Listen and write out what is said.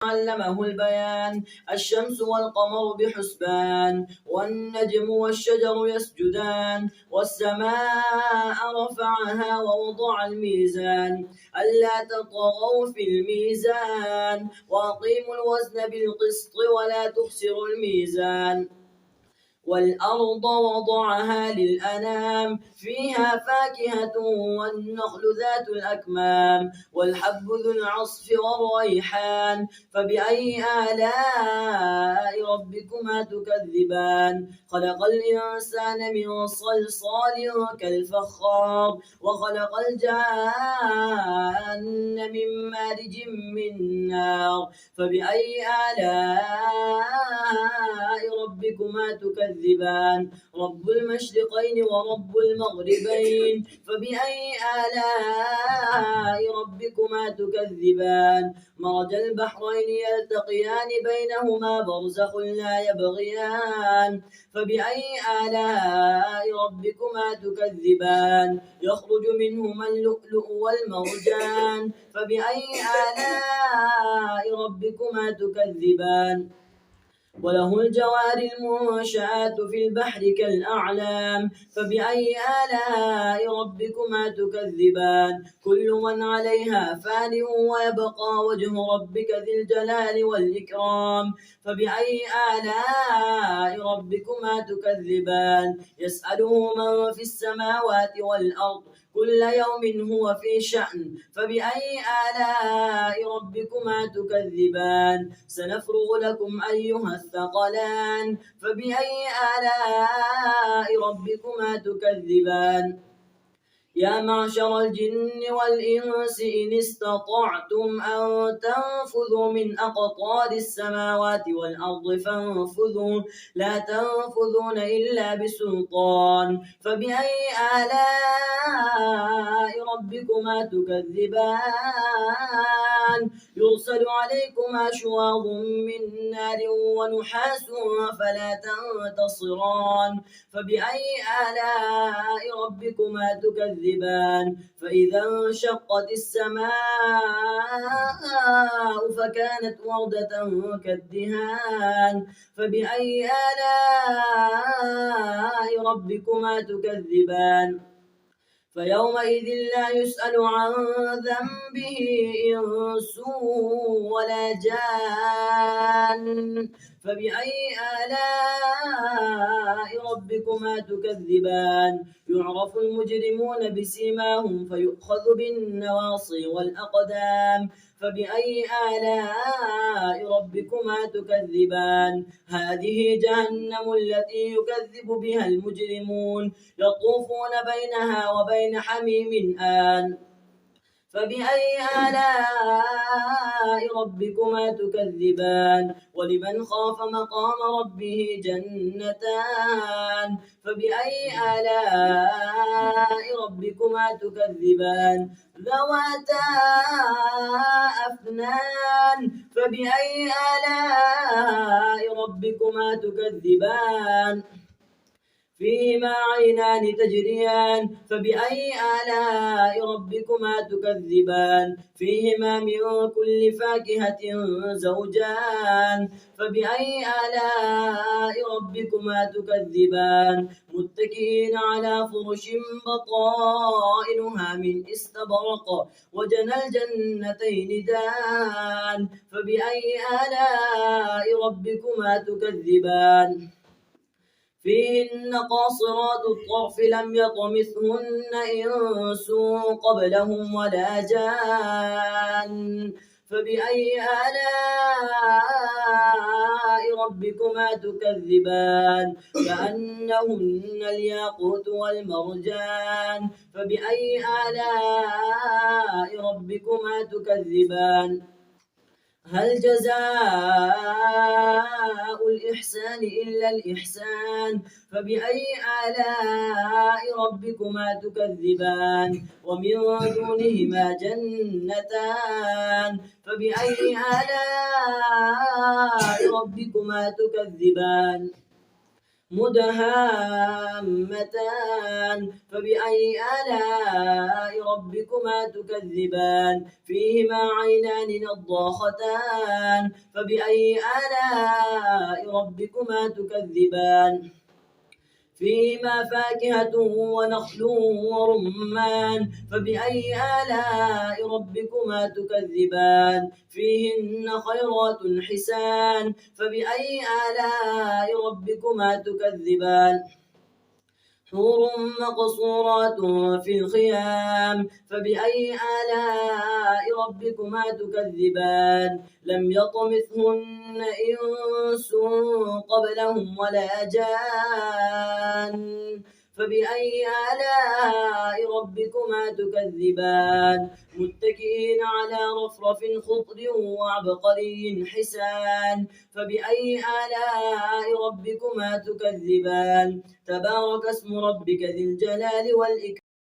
علمه البيان. الشمس والقمر بحسبان، والنجم والشجر يسجدان، والسماء رفعها ووضع الميزان ألا تطغوا في الميزان وأقيموا الوزن بالقسط ولا تخسروا الميزان. والأرض وضعها للأنام فيها فاكهة والنخل ذات الأكمام والحب ذو العصف والريحان فبأي آلاء ربكما تكذبان. خلق الإنسان من صلصال كالفخار وخلق الجان من مارج من نار فبأي آلاء ربكما تكذبان. رب المشرقين ورب المغربين فبأي آلاء ربكما تكذبان. مرج البحرين يلتقيان بينهما برزخ لا يبغيان فبأي آلاء ربكما تكذبان. يخرج منهما اللؤلؤ والمرجان فبأي آلاء ربكما تكذبان. وله الجوار المنشآت في البحر كالأعلام فبأي آلاء ربكما تكذبان. كل من عليها فان ويبقى وجه ربك ذي الجلال والإكرام فبأي آلاء ربكما تكذبان. يسأله من في السماوات والأرض كل يوم هو في شأن فبأي آلاء ربكما تكذبان. سنفرغ لكم أيها الثقلان فبأي آلاء ربكما تكذبان. يا معشر الجن والإنس إن استطعتم أن تنفذوا من أقطار السماوات والأرض فانفذوا لا تنفذون إلا بسلطان فبأي آلاء ربكما تكذبان. يرسل عليكما شواظ من نار ونحاس فلا تنتصران فبأي آلاء ربكما تكذبان. فإذا انشقت السماء فكانت وردة كالدهان فبأي آلاء ربكما تكذبان. فيومئذ لا يسأل عن ذنبه إنس ولا جان فبأي آلاء ربكما تكذبان. يعرف المجرمون بسيماهم فيؤخذ بالنواصي والأقدام فبأي آلاء ربكما تكذبان. هذه جهنم التي يكذب بها المجرمون يطوفون بينها وبين حميم آن فبأي آلاء ربكما تكذبان. ولمن خاف مقام ربه جنتان فبأي آلاء ربكما تكذبان. ذواتا أفنان فبأي آلاء ربكما تكذبان. فيهما عينان تجريان فبأي آلاء ربكما تكذبان. فيهما من كل فاكهة زوجان فبأي آلاء ربكما تكذبان. متكئين على فرش بطائنها من استبرق وجنى الجنتين دان فبأي آلاء ربكما تكذبان. فيهن قاصرات الطرف لم يطمثهن إنس قبلهم ولا جان فبأي آلاء ربكما تكذبان. كأنهن الياقوت والمرجان فبأي آلاء ربكما تكذبان. هل جزاء الإحسان إلا الإحسان فبأي آلاء ربكما تكذبان. ومن دونهما جنتان فبأي آلاء ربكما تكذبان. مدهامتان فبأي آلاء ربكما تكذبان فيهما عينان نضاختان فبأي آلاء ربكما تكذبان فيهما فاكهة ونخل ورمان فبأي آلاء ربكما تكذبان فيهن خيرات حسان فبأي آلاء ربكما تكذبان حور مقصورات في الخيام فبأي آلاء ربكما تكذبان لم يطمثهن إنس قبلهم ولا جان فبأي آلاء ربكما تكذبان متكئين على رفرف خضر وعبقري حسان فبأي آلاء ربكما تكذبان تبارك اسم ربك ذي الجلال والإكرام